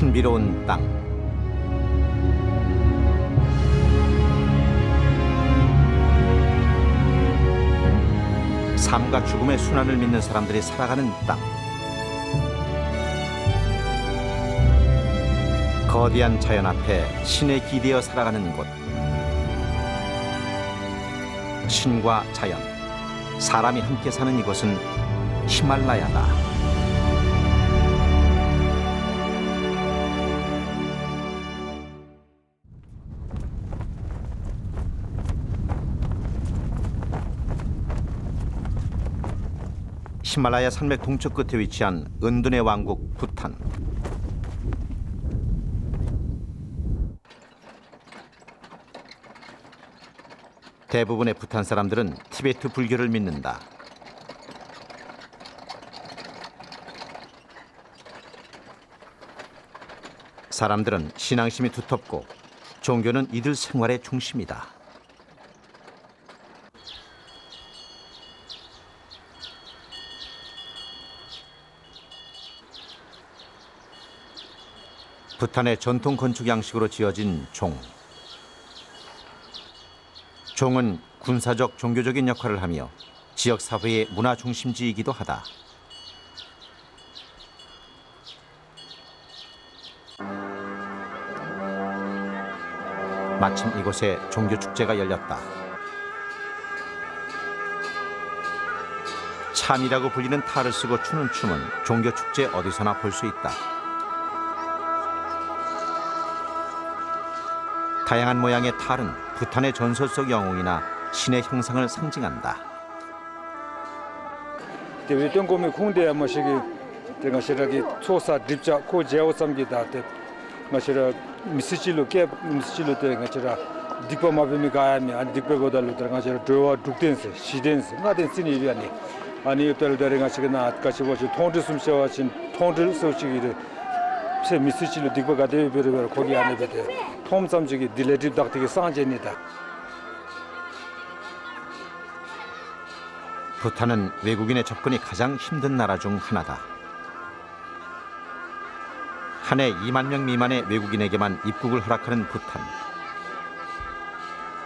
신비로운 땅. 삶과 죽음의 순환을 믿는 사람들이 살아가는 땅. 거대한 자연 앞에 신에 기대어 살아가는 곳. 신과 자연, 사람이 함께 사는 이곳은 히말라야다. 히말라야 산맥 동쪽 끝에 위치한 은둔의 왕국 부탄. 대부분의 부탄 사람들은 티베트 불교를 믿는다. 사람들은 신앙심이 두텁고 종교는 이들 생활의 중심이다. 부탄의 전통 건축 양식으로 지어진 종. 종은 군사적, 종교적인 역할을 하며 지역 사회의 문화 중심지이기도 하다. 마침 이곳에 종교 축제가 열렸다. 찬이라고 불리는 탈을 쓰고 추는 춤은 종교 축제 어디서나 볼 수 있다. 다양한 모양의 탈은 부탄의 전설 속 영웅이나 신의 형상을 상징한다. 대외동공의 공대야 뭐시기 내가 시라기 초사 립자 고 제오삼기다 때 마시라 미스질로 게 미스질로 때가 저라 딕바마비미 가야미 안 딕베고달로 들어가 저라 드와 둑덴스 시덴스 나덴 신이리아니 아니 떨더랭아 시그나 아까시 보시 통주 숨셔와신 통주 소식이를 세 미스질로 딕바가 되베르베르 거기 안에 베데 톰삼직이 딜레집 닥티기 상제니다. 부탄은 외국인의 접근이 가장 힘든 나라 중 하나다. 한 해 2만 명 미만의 외국인에게만 입국을 허락하는 부탄.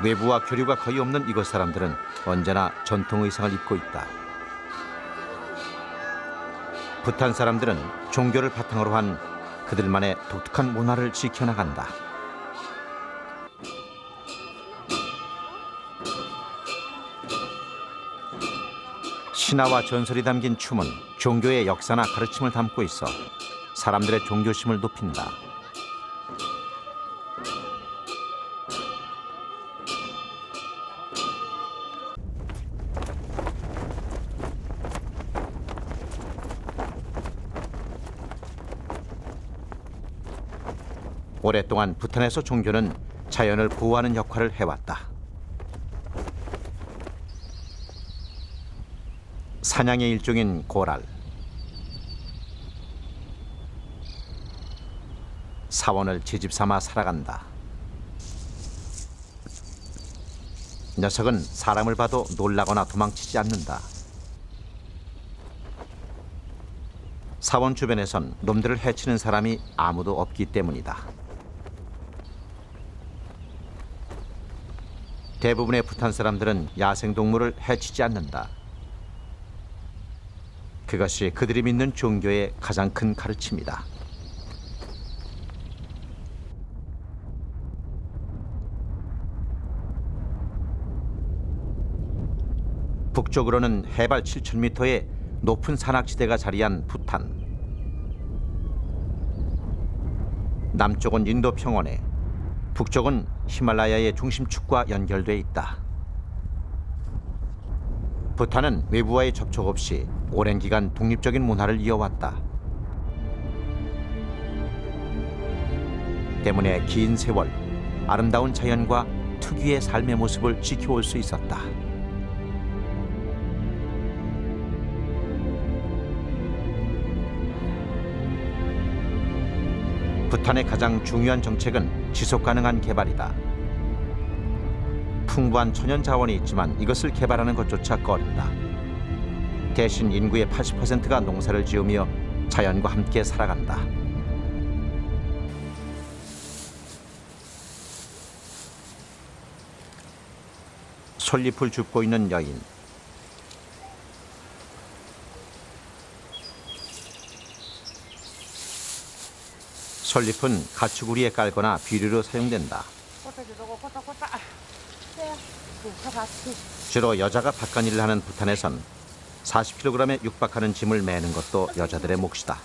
외부와 교류가 거의 없는 이곳 사람들은 언제나 전통 의상을 입고 있다. 부탄 사람들은 종교를 바탕으로 한 그들만의 독특한 문화를 지켜나간다. 신화와 전설이 담긴 춤은 종교의 역사나 가르침을 담고 있어 사람들의 종교심을 높인다. 오랫동안 부탄에서 종교는 자연을 보호하는 역할을 해왔다. 사냥의 일종인 고랄. 사원을 채집 삼아 살아간다. 녀석은 사람을 봐도 놀라거나 도망치지 않는다. 사원 주변에선 놈들을 해치는 사람이 아무도 없기 때문이다. 대부분의 부탄 사람들은 야생동물을 해치지 않는다. 그것이 그들이 믿는 종교의 가장 큰 가르침이다. 북쪽으로는 해발 7,000m의 높은 산악지대가 자리한 부탄. 남쪽은 인도 평원에, 북쪽은 히말라야의 중심축과 연결돼 있다. 부탄은 외부와의 접촉 없이 오랜 기간 독립적인 문화를 이어왔다. 때문에 긴 세월 아름다운 자연과 특유의 삶의 모습을 지켜올 수 있었다. 부탄의 가장 중요한 정책은 지속 가능한 개발이다. 풍부한 천연 자원이 있지만 이것을 개발하는 것조차 꺼린다. 대신 인구의 80%가 농사를 지으며 자연과 함께 살아간다. 솔잎을 줍고 있는 여인. 솔잎은 가축우리에 깔거나 비료로 사용된다. 주로 여자가 밭간일을 하는 부탄에선 40kg에 육박하는 짐을 매는 것도 여자들의 몫이다.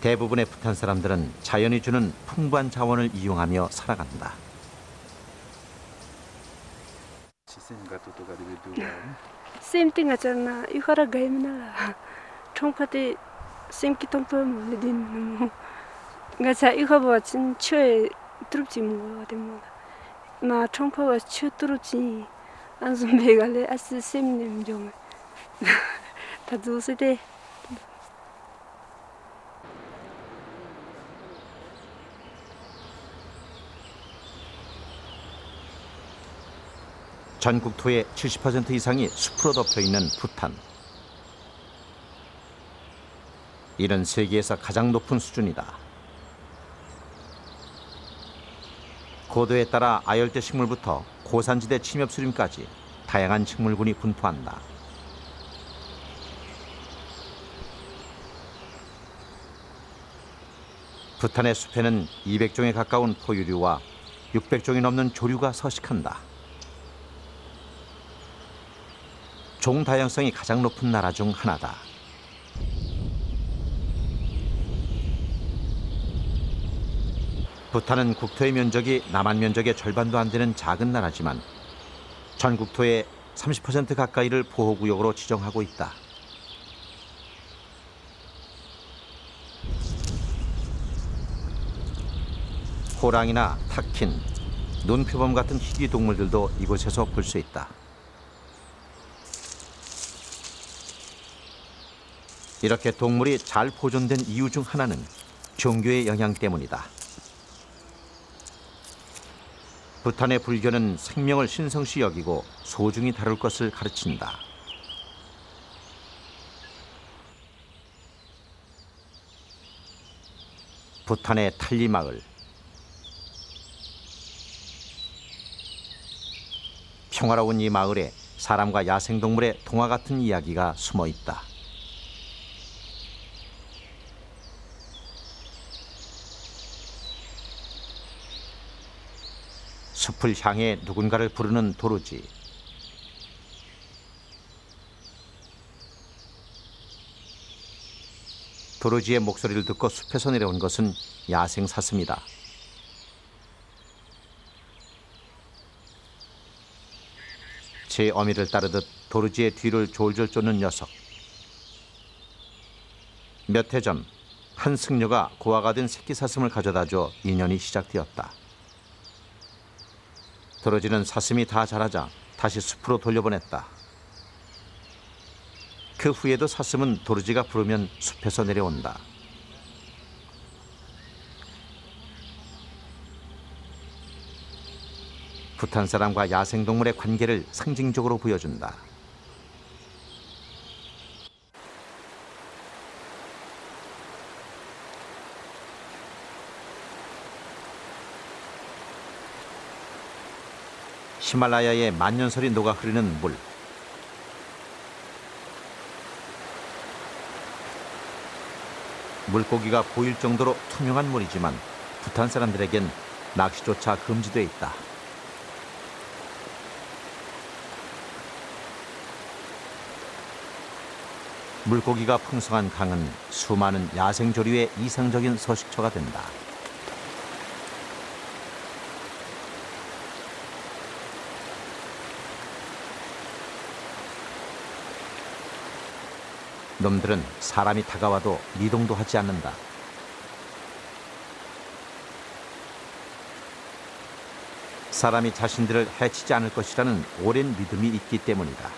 대부분의 부탄 사람들은 자연이 주는 풍부한 자원을 이용하며 살아간다. Same thing achana ikhara gaimna chongkhate same ki tongpa mo din mo ngacha ikhaba chin chue trupchi mo demo na chongpa wa chue trupchi anzumbe gale as same nim jong ta du se de 전 국토의 70% 이상이 숲으로 덮여 있는 부탄. 이는 세계에서 가장 높은 수준이다. 고도에 따라 아열대 식물부터 고산지대 침엽수림까지 다양한 식물군이 분포한다. 부탄의 숲에는 200종에 가까운 포유류와 600종이 넘는 조류가 서식한다. 종 다양성이 가장 높은 나라 중 하나다. 부탄은 국토의 면적이 남한 면적의 절반도 안 되는 작은 나라지만 전 국토의 30% 가까이를 보호구역으로 지정하고 있다. 호랑이나 타킨, 눈표범 같은 희귀 동물들도 이곳에서 볼 수 있다. 이렇게 동물이 잘 보존된 이유 중 하나는 종교의 영향 때문이다. 부탄의 불교는 생명을 신성시 여기고 소중히 다룰 것을 가르친다. 부탄의 탈리 마을. 평화로운 이 마을에 사람과 야생동물의 동화 같은 이야기가 숨어 있다. 숲을 향해 누군가를 부르는 도루지. 도루지의 목소리를 듣고 숲에서 내려온 것은 야생 사슴이다. 제 어미를 따르듯 도루지의 뒤를 졸졸 쫓는 녀석. 몇 해 전 한 승려가 고아가 된 새끼 사슴을 가져다줘 인연이 시작되었다. 도루지는 사슴이 다 자라자 다시 숲으로 돌려보냈다. 그 후에도 사슴은 도루지가 부르면 숲에서 내려온다. 부탄 사람과 야생동물의 관계를 상징적으로 보여준다. 히말라야의 만년설이 녹아 흐르는 물. 물고기가 보일 정도로 투명한 물이지만 부탄 사람들에겐 낚시조차 금지돼 있다. 물고기가 풍성한 강은 수많은 야생조류의 이상적인 서식처가 된다. 놈들은 사람이 다가와도 미동도 하지 않는다. 사람이 자신들을 해치지 않을 것이라는 오랜 믿음이 있기 때문이다.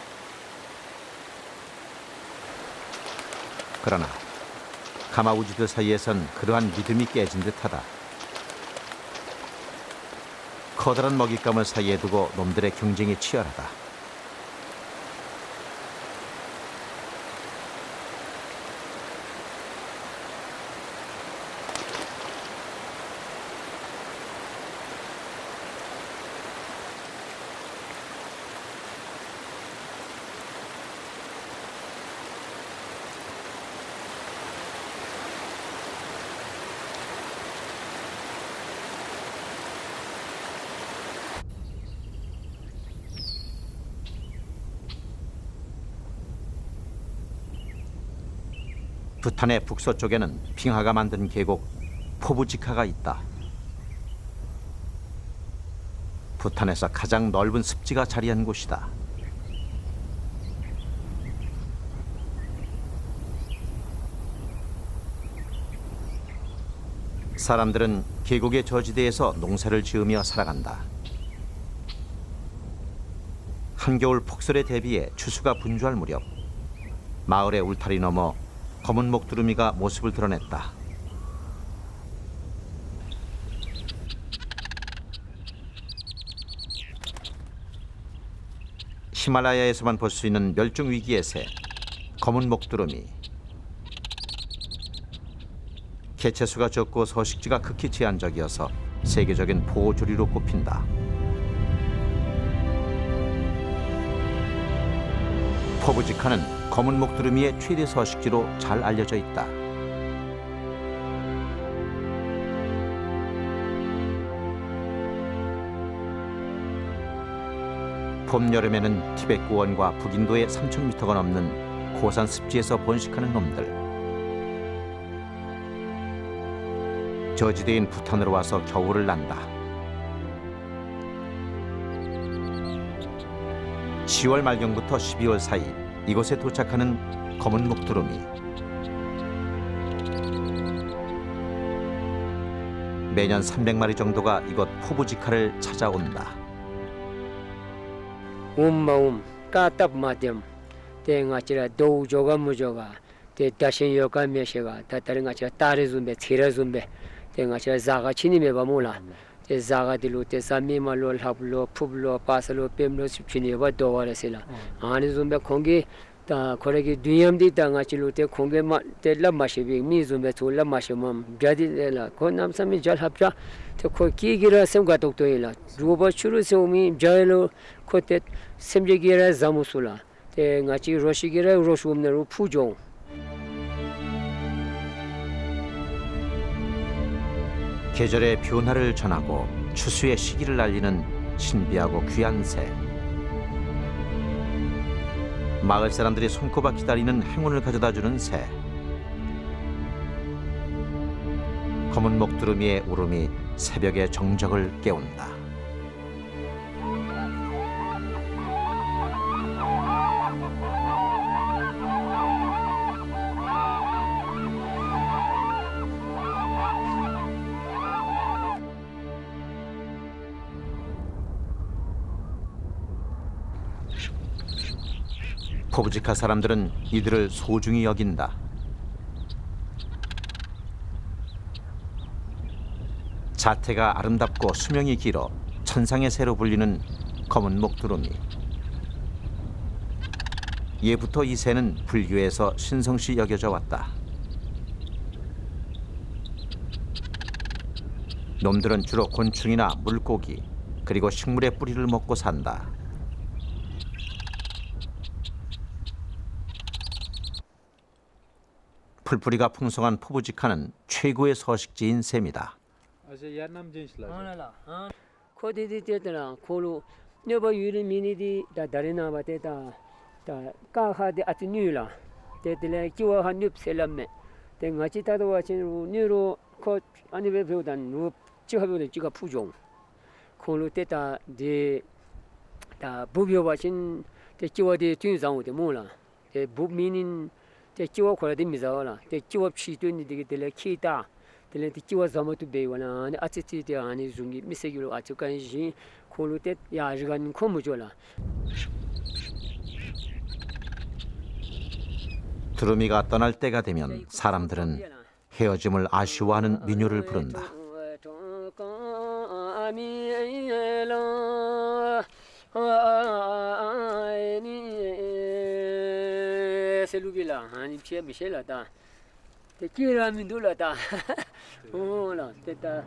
그러나 가마우지들 사이에선 그러한 믿음이 깨진 듯하다. 커다란 먹잇감을 사이에 두고 놈들의 경쟁이 치열하다. 부탄의 북서쪽에는 빙하가 만든 계곡 포부지카가 있다. 부탄에서 가장 넓은 습지가 자리한 곳이다. 사람들은 계곡의 저지대에서 농사를 지으며 살아간다. 한겨울 폭설에 대비해 추수가 분주할 무렵 마을의 울타리 너머 검은 목두루미가 모습을 드러냈다. 히말라야에서만 볼 수 있는 멸종 위기의 새, 검은 목두루미. 개체수가 적고 서식지가 극히 제한적이어서 세계적인 보호조류로 꼽힌다. 포부지카는 검은 목두루미의 최대 서식지로 잘 알려져 있다. 봄, 여름에는 티베트 고원과 북인도의 3,000m가 넘는 고산 습지에서 번식하는 놈들. 저지대인 부탄으로 와서 겨울을 난다. 10월 말경부터 12월 사이 이곳에 도착하는 검은 목두루미. 매년 300마리 정도가 이곳 포부지카를 찾아온다. 까딱 마뎀 대가치라 도우조가 무조가 대 다신 요가 메시가 다다른 가치라 따르좀베 체라좀베 대가치라 자가 치니메 바몰라 대 자가딜로 대 사미말로 합로 푸블로 파슬로 뱀로 습치니바 도와레실라 아니 좀베 공기 다 거래기 뒤염디 당가치로 대 공게마 대라 마시비 미좀베 졸라 마시멈 자디라 고남삼이 잘 합자 대 코키기라 sem가 독도일라 루버 추르소미 자일로 코테 semje기라 자무술라 대 가치 로시기라 로슈음네로 푸종 계절의 변화를 전하고 추수의 시기를 알리는 신비하고 귀한 새. 마을 사람들이 손꼽아 기다리는 행운을 가져다주는 새. 검은 목두루미의 울음이 새벽의 정적을 깨운다. 포부지카 사람들은 이들을 소중히 여긴다. 자태가 아름답고 수명이 길어 천상의 새로 불리는 검은 목두루미. 예부터 이 새는 불교에서 신성시 여겨져 왔다. 놈들은 주로 곤충이나 물고기 그리고 식물의 뿌리를 먹고 산다. 풀뿌리가 풍성한 포부지카는 최고의 서식지인 셈이다. 코디디테라 콜로 녀바 유리 미니디 다 다리나바테다 다 까하데 아티뉴라 데텔레 키와 한입 셀람메 땡아치타도 와친 뉴로 코 아니베 배우단 누 지하베데 지가 푸종 콜로 테타 데다 부비오 와친 데 키와데 튠상오데 몰라 데 부미닌 데 키와 콜라데 미자와라 데 키와 치트니 디게텔레 키타 텔레 키와 자마투 베이와나 아치티데 아니 중기 미세기로 아치칸지 콜로테 야지간 코무졸라 두루미가 떠날 때가 되면 사람들은 헤어짐을 아쉬워하는 민요를 부른다. 셀루빌라 아니 피에 미셸라다 테키라민둘라다 오라 테타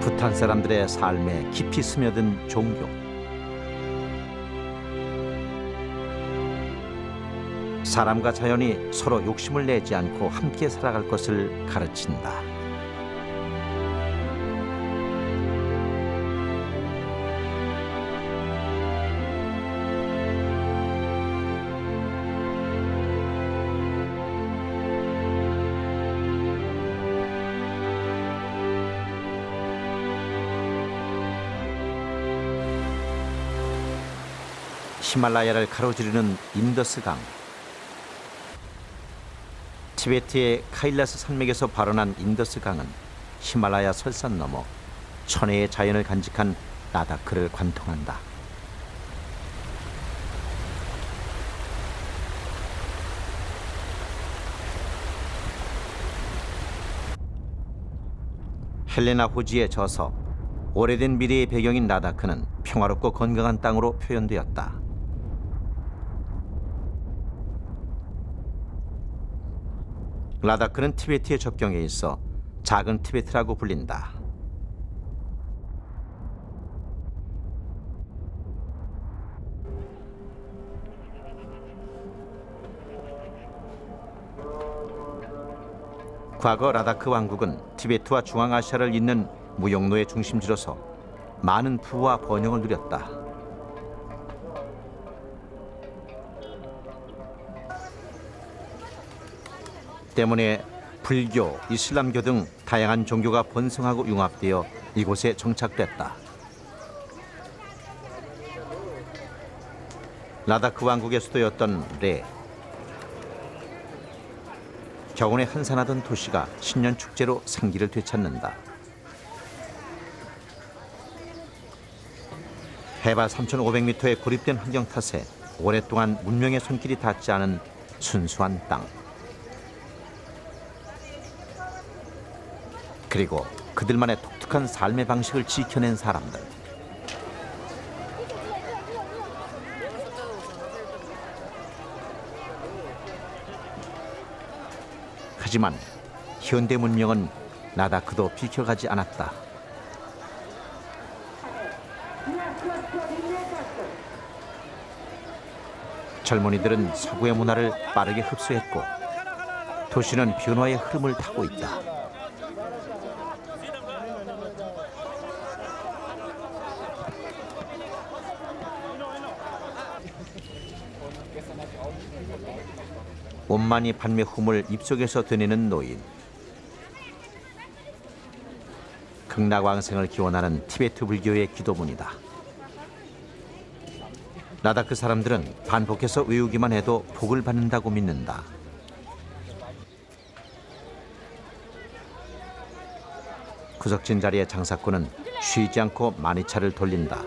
부탄 사람들의 삶에 깊이 스며든 종교. 사람과 자연이 서로 욕심을 내지 않고 함께 살아갈 것을 가르친다. 히말라야를 가로지르는 인더스강. 티베트의 카일라스 산맥에서 발원한 인더스강은 히말라야 설산 너머 천혜의 자연을 간직한 라다크를 관통한다. 헬레나 호지의 저서, 오래된 미래의 배경인 라다크는 평화롭고 건강한 땅으로 표현되었다. 라다크는 티베트의 접경에 있어 작은 티베트라고 불린다. 과거 라다크 왕국은 티베트와 중앙아시아를 잇는 무역로의 중심지로서 많은 부와 번영을 누렸다. 때문에 불교, 이슬람교 등 다양한 종교가 번성하고 융합되어 이곳에 정착됐다. 라다크 왕국의 수도였던 레. 겨우내 한산하던 도시가 신년 축제로 생기를 되찾는다. 해발 3,500m의 고립된 환경 탓에 오랫동안 문명의 손길이 닿지 않은 순수한 땅. 그리고 그들만의 독특한 삶의 방식을 지켜낸 사람들. 하지만 현대 문명은 라다크도 비켜가지 않았다. 젊은이들은 서구의 문화를 빠르게 흡수했고 도시는 변화의 흐름을 타고 있다. 온만이 판매hum을 입속에서 되내는 노인. 극락왕생을 기원하는 티베트 불교의 기도문이다. 라다크 사람들은 반복해서 외우기만 해도 복을 받는다고 믿는다. 구석진 자리의 장사꾼은 쉬지 않고 마니차를 돌린다.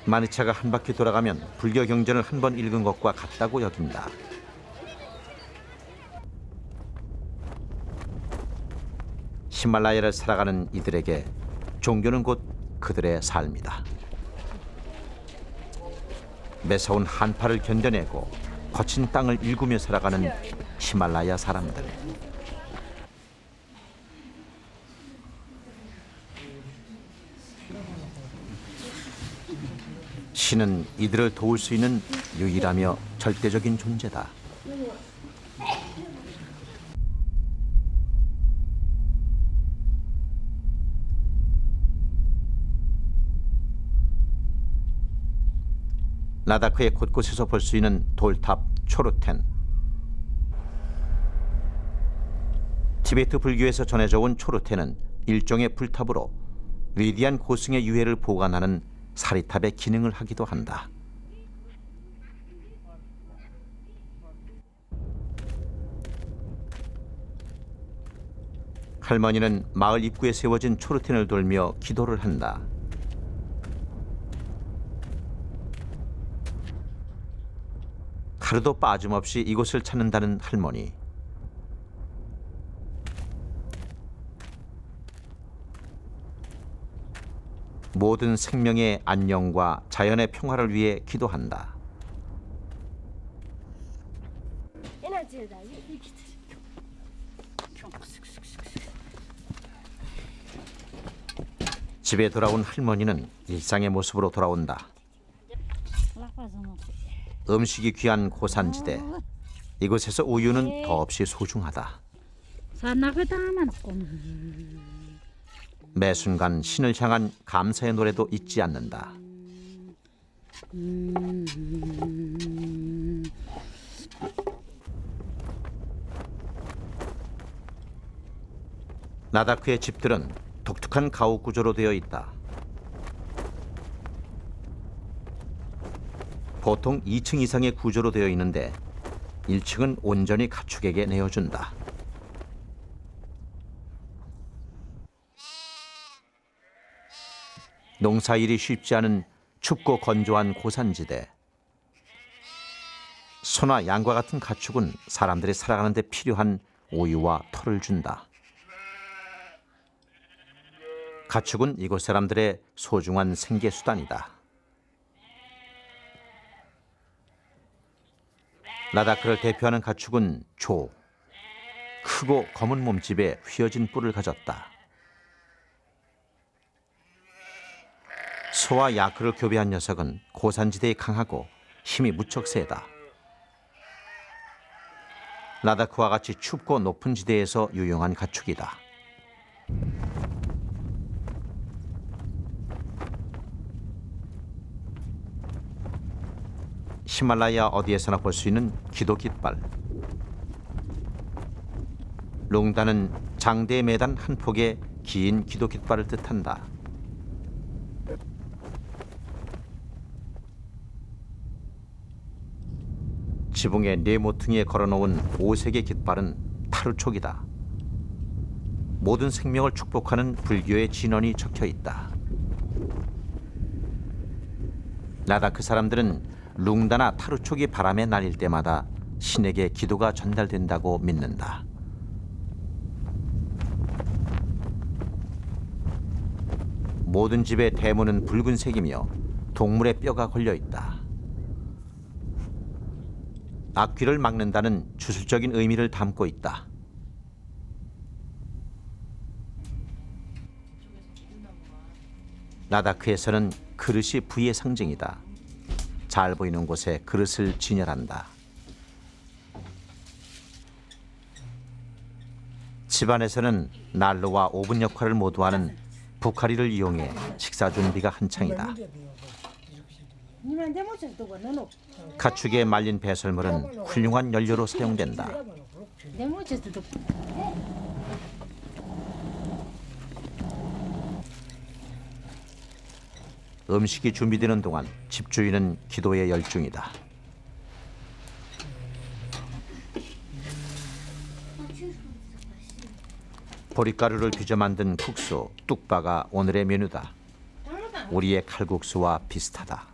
마니차가 한 바퀴 돌아가면 불교 경전을 한 번 읽은 것과 같다고 여긴다. 히말라야를 살아가는 이들에게 종교는 곧 그들의 삶이다. 매서운 한파를 견뎌내고 거친 땅을 일구며 살아가는 히말라야 사람들. 신은 이들을 도울 수 있는 유일하며 절대적인 존재다. 라다크의 곳곳에서 볼 수 있는 돌탑 초르텐. 티베트 불교에서 전해져 온 초르텐은 일종의 불탑으로 위대한 고승의 유해를 보관하는 사리탑의 기능을 하기도 한다. 할머니는 마을 입구에 세워진 초르텐을 돌며 기도를 한다. 하루도 빠짐없이 이곳을 찾는다는 할머니. 모든 생명의 안녕과 자연의 평화를 위해 기도한다. 집에 돌아온 할머니는 일상의 모습으로 돌아온다. 음식이 귀한 고산지대. 이곳에서 우유는 더없이 소중하다. 매 순간 신을 향한 감사의 노래도 잊지 않는다. 라다크의 집들은 독특한 가옥 구조로 되어 있다. 보통 2층 이상의 구조로 되어 있는데 1층은 온전히 가축에게 내어준다. 농사일이 쉽지 않은 춥고 건조한 고산지대. 소나 양과 같은 가축은 사람들이 살아가는 데 필요한 우유와 털을 준다. 가축은 이곳 사람들의 소중한 생계수단이다. 라다크를 대표하는 가축은 조. 크고 검은 몸집에 휘어진 뿔을 가졌다. 소와 야크를 교배한 녀석은 고산지대에 강하고 힘이 무척 세다. 라다크와 같이 춥고 높은 지대에서 유용한 가축이다. 히말라야 어디에서나 볼 수 있는 기도 깃발. 룽다는 장대에 매단 한 폭의 긴 기도 깃발을 뜻한다. 지붕의 네 모퉁이에 걸어놓은 5색의 깃발은 타르촉이다. 모든 생명을 축복하는 불교의 진언이 적혀 있다. 라다크 사람들은 룽다나 타르촉이 바람에 날릴 때마다 신에게 기도가 전달된다고 믿는다. 모든 집의 대문은 붉은색이며 동물의 뼈가 걸려 있다. 악귀를 막는다는 주술적인 의미를 담고 있다. 라다크에서는 그릇이 부의 상징이다. 잘 보이는 곳에 그릇을 진열한다. 집안에서는 난로와 오븐 역할을 모두 하는 부카리를 이용해 식사 준비가 한창이다. 가축의 말린 배설물은 훌륭한 연료로 사용된다. 음식이 준비되는 동안 집주인은 기도에 열중이다. 보리가루를 빚어 만든 국수, 뚝바가 오늘의 메뉴다. 우리의 칼국수와 비슷하다.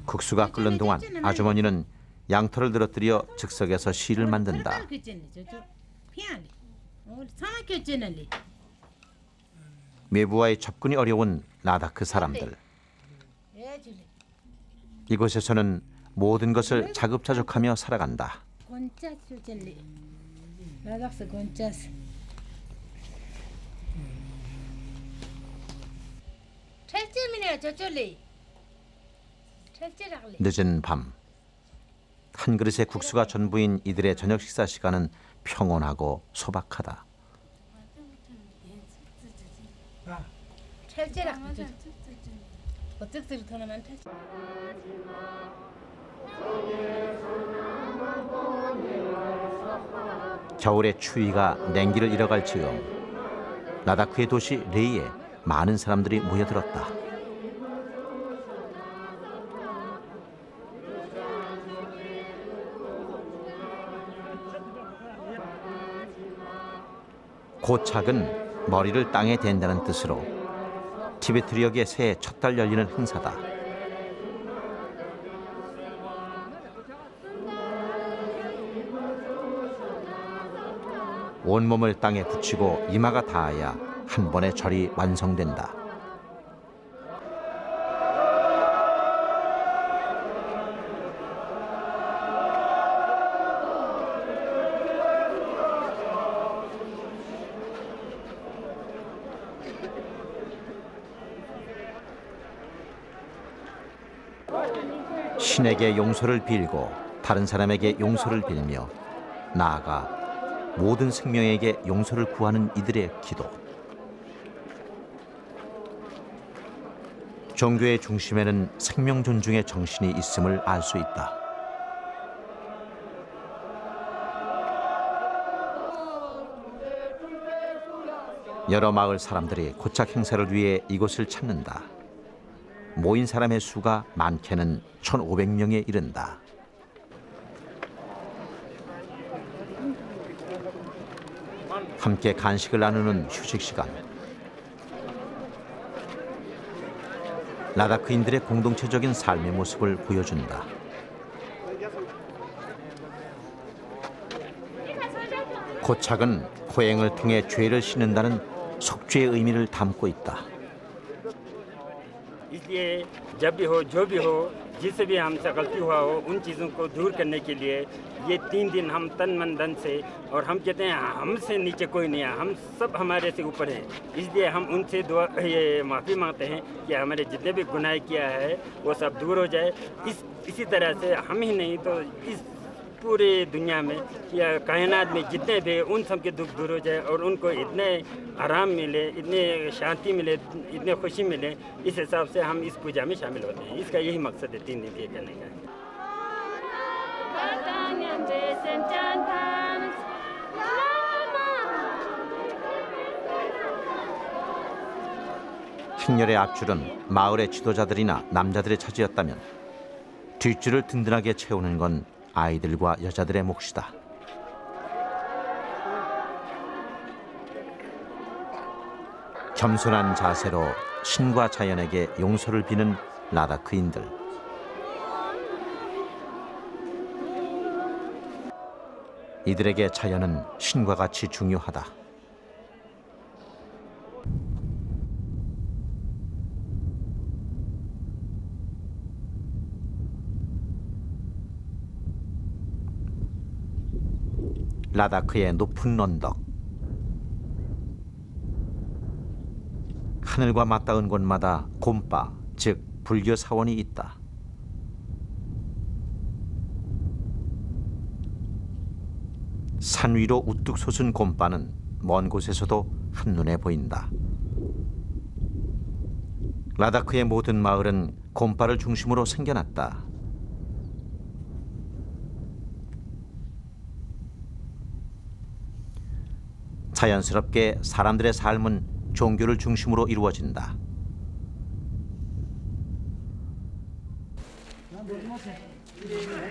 국수가 끓는 동안 아주머니는 양털을 늘어뜨려 즉석에서 실을 만든다. 외부와의 접근이 어려운 라다크 사람들. 이곳에서는 모든 것을 자급자족하며 살아간다. 늦은 밤, 한 그릇의 국수가 전부인 이들의 저녁 식사 시간은 평온하고 소박하다. 겨울의 추위가 냉기를 잃어갈 즈음 라다크의 도시 레이에 많은 사람들이 모여들었다. 고착은 머리를 땅에 댄다는 뜻으로 티베트력의 새해 첫 달 열리는 행사다. 온몸을 땅에 붙이고 이마가 닿아야 한 번의 절이 완성된다. 신에게 용서를 빌고 다른 사람에게 용서를 빌며 나아가 모든 생명에게 용서를 구하는 이들의 기도. 종교의 중심에는 생명 존중의 정신이 있음을 알 수 있다. 여러 마을 사람들이 고착 행사를 위해 이곳을 찾는다. 모인 사람의 수가 많게는 1,500명에 이른다. 함께 간식을 나누는 휴식 시간. 라다크인들의 공동체적인 삶의 모습을 보여준다. 고착은 호행을 통해 죄를 씻는다는 속죄의 의미를 담고 있다. इसलिए जब भी हो जो भी हो जिससे भी हमसे गलती हुआ हो उन चीज़ों को दूर करने के लिए ये 3 दिन हम तन मन धन से और हम कहते हैं हमसे नीचे कोई नहीं है, हम सब हमारे से ऊपर हैं, इसलिए हम उनसे दुआ ये माफ़ी मांगते हैं कि हमारे जितने भी गुनाह किया है वो सब दूर हो जाए। इसी तरह से हम ही नहीं तो इस पूरे दुनिया में या कायनात में जितने भी उन सब के दुख दूर हो जाए और उनको इतने आराम मिले, इतने शांति मिले, इतने खुशी मिले। इस हिसाब से हम इस पूजा में शामिल होते हैं। इसका यही मकसद है 3 दिन के करने का। 행렬의 앞줄은 마을의 지도자들이나 남자들의 차지였다면 뒷줄을 든든하게 채우는 건 아이들과 여자들의 몫이다. 겸손한 자세로 신과 자연에게 용서를 비는 라다크인들. 이들에게 자연은 신과 같이 중요하다. 라다크의 높은 언덕. 하늘과 맞닿은 곳마다 곰바, 즉 불교 사원이 있다. 산 위로 우뚝 솟은 곰바는 먼 곳에서도 한눈에 보인다. 라다크의 모든 마을은 곰바를 중심으로 생겨났다. 자연스럽게 사람들의 삶은 종교를 중심으로 이루어진다.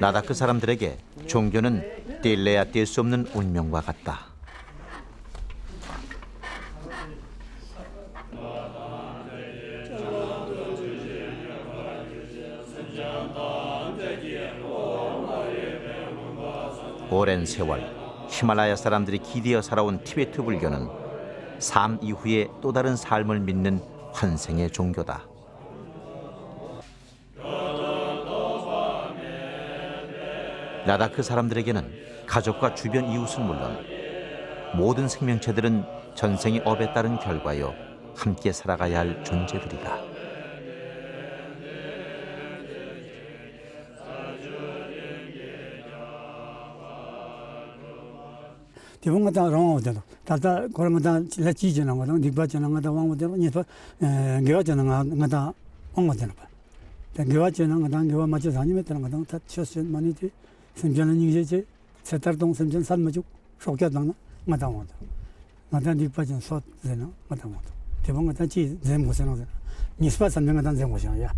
라다크 사람들에게 종교는 뗄래야 뗄 수 없는 운명과 같다. 오랜 세월 히말라야 사람들이 기대어 살아온 티베트 불교는 삶 이후에 또 다른 삶을 믿는 환생의 종교다. 라다크 사람들에게는 가족과 주변 이웃은 물론 모든 생명체들은 전생의 업에 따른 결과요 함께 살아가야 할 존재들이다. 디봉가다 롱오데로 다다 고르마다 라치지나 거든 디바지나 거다 왕오데로 니서 게와지나 거다 왕오데로 봐. 게와지나 거다 게와 맞지 다니메트나 거다 다 쳐스 많이지 심전은 이제지 세터동 심전 산마죽 쇼게다나 거다 왕오데. 거다 디바진 소되나 거다 왕오데. 디봉가다 지 zem고세나 니스파 산명가다 zem고세야.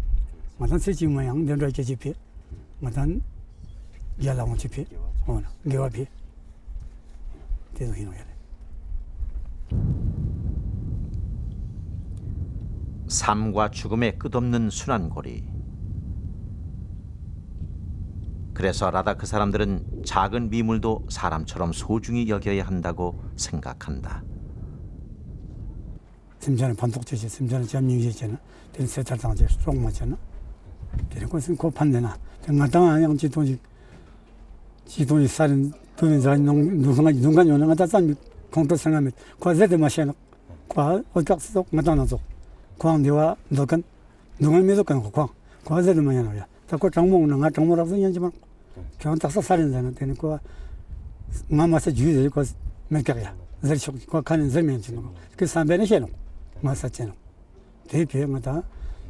거다 세지 모양 된다 계지피. 거다 야라옹지피. 오나 게와피. 삶과 죽음의 끝없는 순환고리. 그래서 라다크 사람들은 작은 미물도 사람처럼 소중히 여겨야 한다고 생각한다. 심전은 반독제지, 심전은 점령제잖아. 되는 세탈당제 속마잖아. 되는 것은 고판되나. 등가당 양 지도지 살인 도민자 누군가 요는 가다 산 공도 생각하면 과제대 마셔는 과 어떻게 마다나서 광대와 너건 누가 믿었건 과제대 마셔야 자꾸 정몽은 가 정모라서 연지만 저한 딱서 살인자는 되는 거 마마서 주의될 거 몇개야 저렇게 거 가는 설명 주는 거그 삼배는 해는 마사체는 대표마다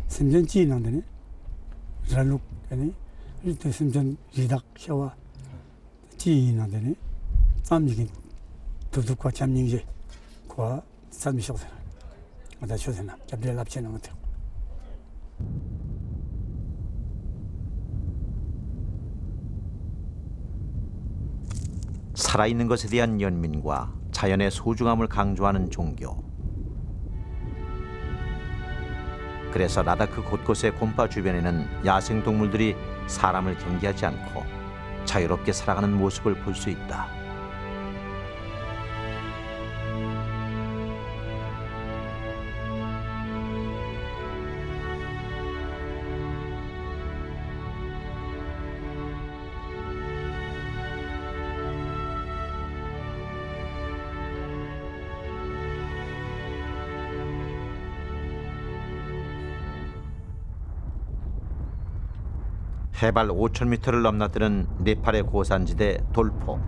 심전지는데 잘룩 아니 이때 심전 리닥 샤워 지인한테는 쌈이긴 도둑과 잠닝제 과 삶이 쉬어서 나 쉬어서나 잡들 납치는 것 같아. 살아있는 것에 대한 연민과 자연의 소중함을 강조하는 종교. 그래서 라다크 곳곳의 곰파 주변에는 야생 동물들이 사람을 경계하지 않고 자유롭게 살아가는 모습을 볼 수 있다. 해발 5,000m를 넘나드는 네팔의 고산지대 돌포.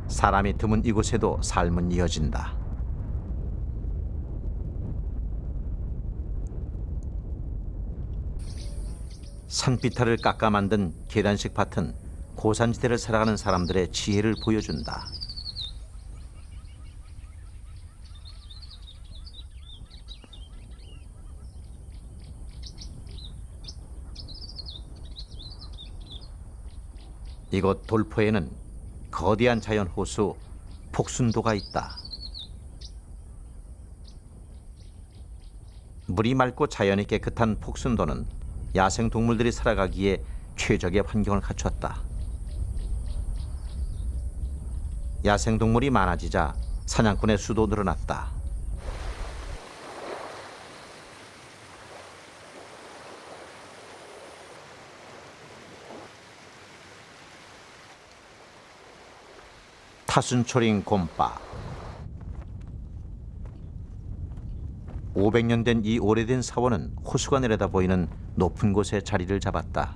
사람이 드문 이곳에도 삶은 이어진다. 산비탈을 깎아 만든 계단식 밭은 고산지대를 살아가는 사람들의 지혜를 보여준다. 이곳 돌포에는 거대한 자연 호수 폭순도가 있다. 물이 맑고 자연이 깨끗한 폭순도는 야생 동물들이 살아가기에 최적의 환경을 갖췄다. 야생 동물이 많아지자 사냥꾼의 수도 늘어났다. 타순초링 곰파. 500년 된 이 오래된 사원은 호수가 내려다 보이는 높은 곳에 자리를 잡았다.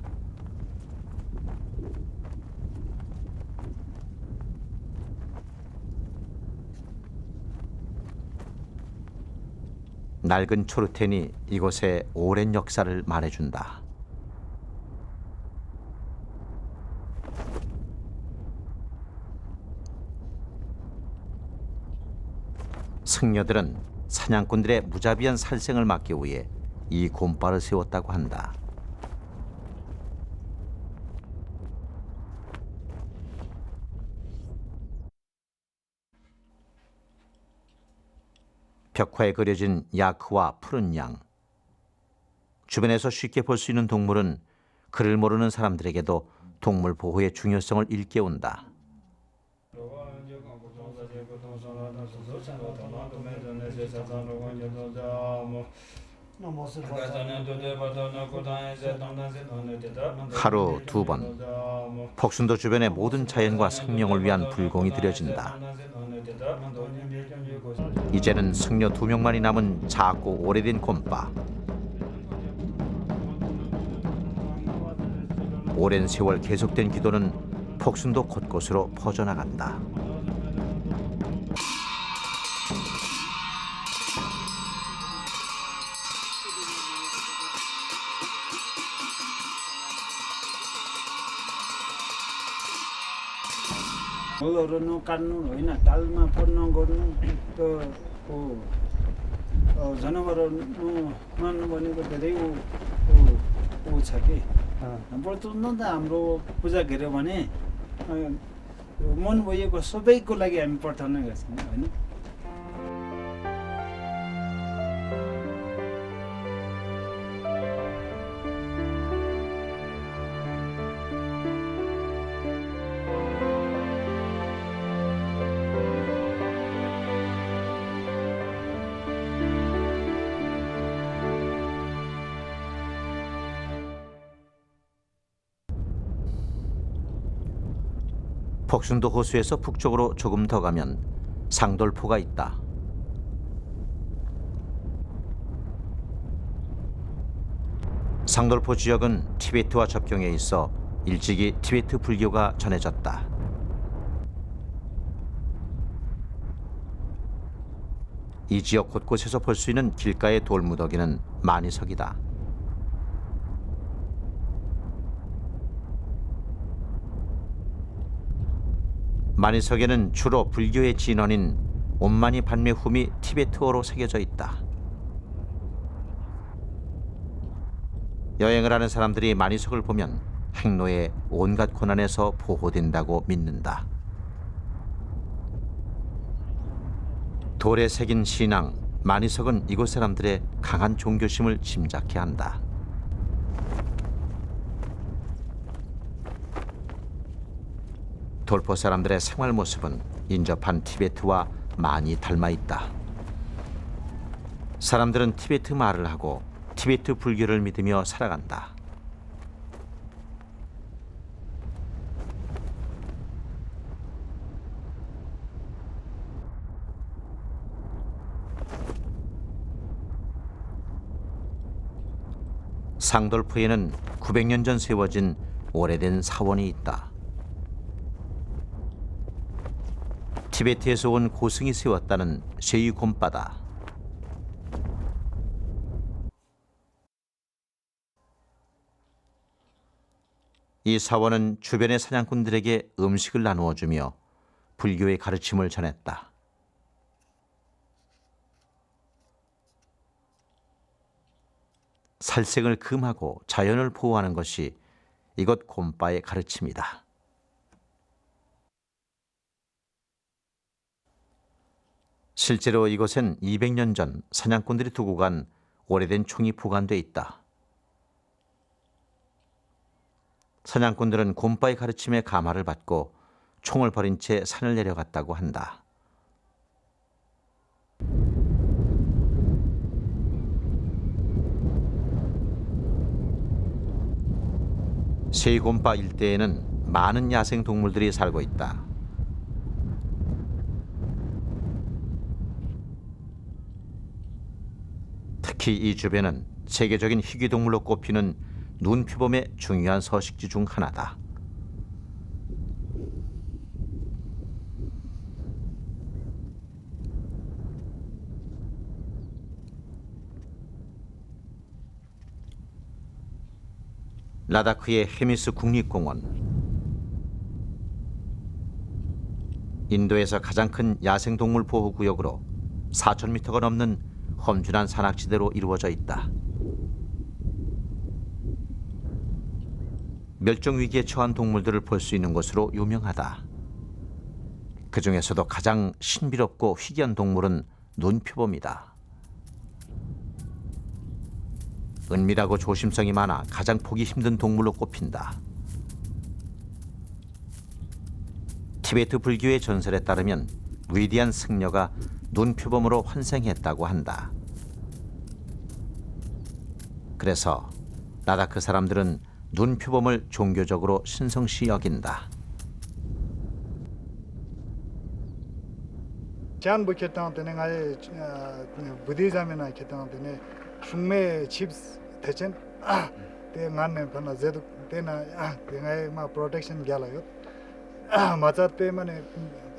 낡은 초르텐이 이곳의 오랜 역사를 말해준다. 승려들은 사냥꾼들의 무자비한 살생을 막기 위해 이 곰파를 세웠다고 한다. 벽화에 그려진 야크와 푸른 양. 주변에서 쉽게 볼 수 있는 동물은 글을 모르는 사람들에게도 동물 보호의 중요성을 일깨운다. 하루 2번 폭순도 주변의 모든 자연과 생명을 위한 불공이 드려진다. 이제는 승려 2명만이 남은 작고 오래된 곰파. 오랜 세월 계속된 기도는 폭순도 곳곳으로 퍼져나간다. मगरनु काट्नु होइन तालमा पर्न गर्नु त जनावरनु मान्नु भनेको धेरै ऊ छ कि प्रचण्ड त हाम्रो पूजा हेऱ्यो भने मन भइएको सबैको लागि हामी प्रार्थना गर्छौँ होइन। 폭순도 호수에서 북쪽으로 조금 더 가면 상돌포가 있다. 상돌포 지역은 티베트와 접경에 있어 일찍이 티베트 불교가 전해졌다. 이 지역 곳곳에서 볼 수 있는 길가의 돌무더기는 마니석이다. 마니석에는 주로 불교의 진원인 옴마니 반메 훔이 티베트어로 새겨져 있다. 여행을 하는 사람들이 마니석을 보면 행로의 온갖 고난에서 보호된다고 믿는다. 돌에 새긴 신앙, 마니석은 이곳 사람들의 강한 종교심을 짐작케 한다. 돌포 사람들의 생활 모습은 인접한 티베트와 많이 닮아 있다. 사람들은 티베트 말을 하고 티베트 불교를 믿으며 살아간다. 상돌포에는 900년 전 세워진 오래된 사원이 있다. 티베트에서 온 고승이 세웠다는 셰이곰바다. 이 사원은 주변의 사냥꾼들에게 음식을 나누어 주며 불교의 가르침을 전했다. 살생을 금하고 자연을 보호하는 것이 이곳 곰바의 가르침이다. 실제로 이곳엔 200년 전 사냥꾼들이 두고 간 오래된 총이 보관돼 있다. 사냥꾼들은 곰바의 가르침에 감화를 받고 총을 버린 채 산을 내려갔다고 한다. 셰이곰바 일대에는 많은 야생 동물들이 살고 있다. 특히 이 주변은 세계적인 희귀동물로 꼽히는 눈표범의 중요한 서식지 중 하나다. 라다크의 헤미스 국립공원. 인도에서 가장 큰 야생동물 보호구역으로 4,000m가 넘는 험준한 산악지대로 이루어져 있다. 멸종위기에 처한 동물들을 볼 수 있는 곳으로 유명하다. 그 중에서도 가장 신비롭고 희귀한 동물은 눈표범이다. 은밀하고 조심성이 많아 가장 보기 힘든 동물로 꼽힌다. 티베트 불교의 전설에 따르면 위대한 승려가 눈표범으로 환생했다고 한다. 그래서 라다크 사람들은 눈표범을 종교적으로 신성시 여긴다. Chan buketang tene ngai Buddhism na ketang tene shumme chips techen te nganne pana zedu tena te ngai ma protection gyala yo machat te mane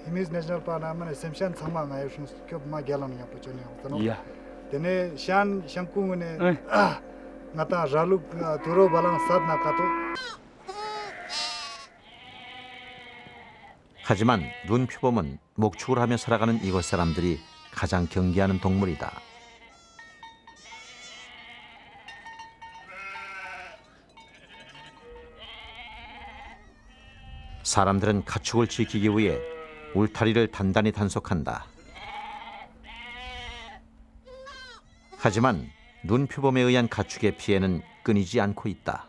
Himis National Park na mane semshan thama ngai shun kyob ma gyala nya pochone tano tene shan shanku ne ngata raluk turo balang sad na kato. 하지만 눈표범은 목축을 하며 살아가는 이곳 사람들이 가장 경계하는 동물이다. 사람들은 가축을 지키기 위해 울타리를 단단히 단속한다. 하지만 눈표범에 의한 가축의 피해는 끊이지 않고 있다.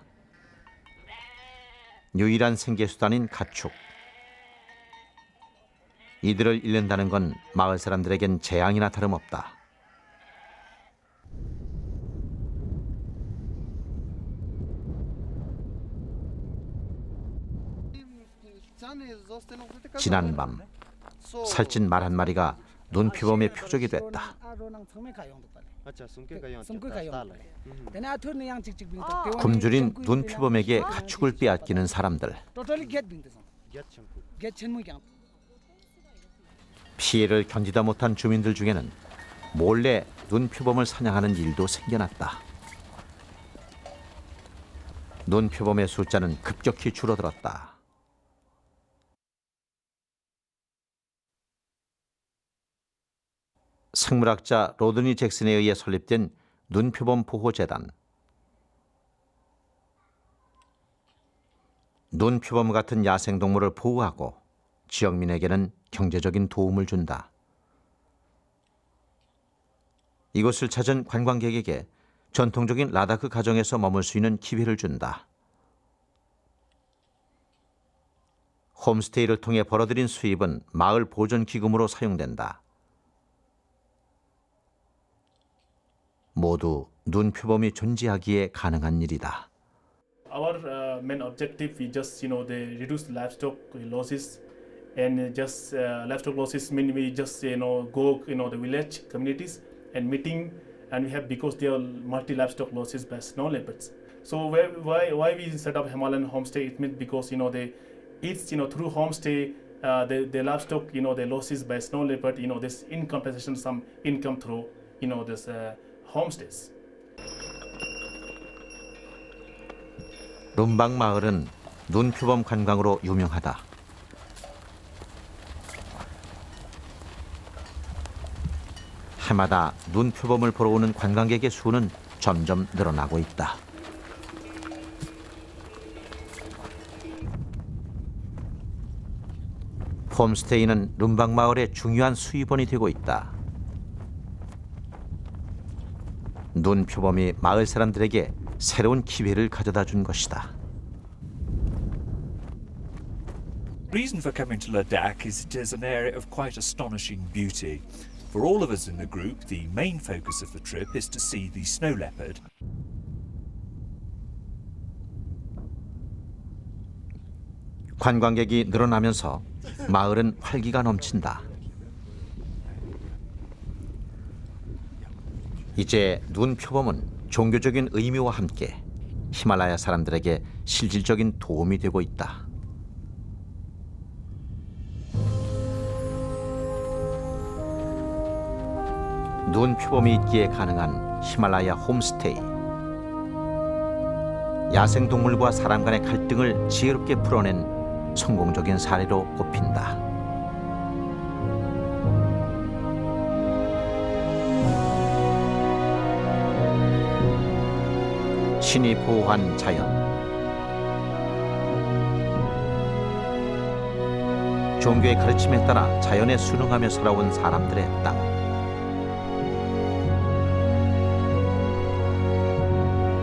유일한 생계수단인 가축. 이들을 잃는다는 건 마을 사람들에겐 재앙이나 다름없다. 지난 밤 살찐 말 한 마리가 눈표범의 표적이 됐다. 굶주린 눈표범에게 가축을 빼앗기는 사람들. 피해를 견디다 못한 주민들 중에는 몰래 눈표범을 사냥하는 일도 생겨났다. 눈표범의 숫자는 급격히 줄어들었다. 생물학자 로드니 잭슨에 의해 설립된 눈표범 보호재단. 눈표범 같은 야생동물을 보호하고 지역민에게는 경제적인 도움을 준다. 이곳을 찾은 관광객에게 전통적인 라다크 가정에서 머물 수 있는 기회를 준다. 홈스테이를 통해 벌어들인 수입은 마을 보존 기금으로 사용된다. 모두 눈표범이 존재하기에 가능한 일이다. Our main objective is just they reduce livestock losses, and just livestock losses mean we just go the village communities and meeting, and we have, because there are multi livestock losses by snow leopards. So why we set up Himalayan homestay? It means because they each through homestay the livestock the losses by snow leopard this in compensation some income through this homestays. 룸방 마을은 눈표범 관광으로 유명하다. 해마다 눈표범을 보러 오는 관광객의 수는 점점 늘어나고 있다. 홈스테이는 룸방 마을의 중요한 수입원이 되고 있다. 눈표범이 마을 사람들에게 새로운 기회를 가져다 준 것이다. The reason for coming to Ladakh is it is an area of quite astonishing beauty. For all of us in the group, the main focus of the trip is to see the snow leopard. 관광객이 늘어나면서 마을은 활기가 넘친다. 이제 눈표범은 종교적인 의미와 함께 히말라야 사람들에게 실질적인 도움이 되고 있다. 눈표범이 있기에 가능한 히말라야 홈스테이. 야생동물과 사람 간의 갈등을 지혜롭게 풀어낸 성공적인 사례로 꼽힌다. 신이 보호한 자연. 종교의 가르침에 따라 자연에 순응하며 살아온 사람들의 땅.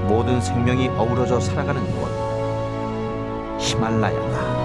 모든 생명이 어우러져 살아가는 곳, 히말라야다.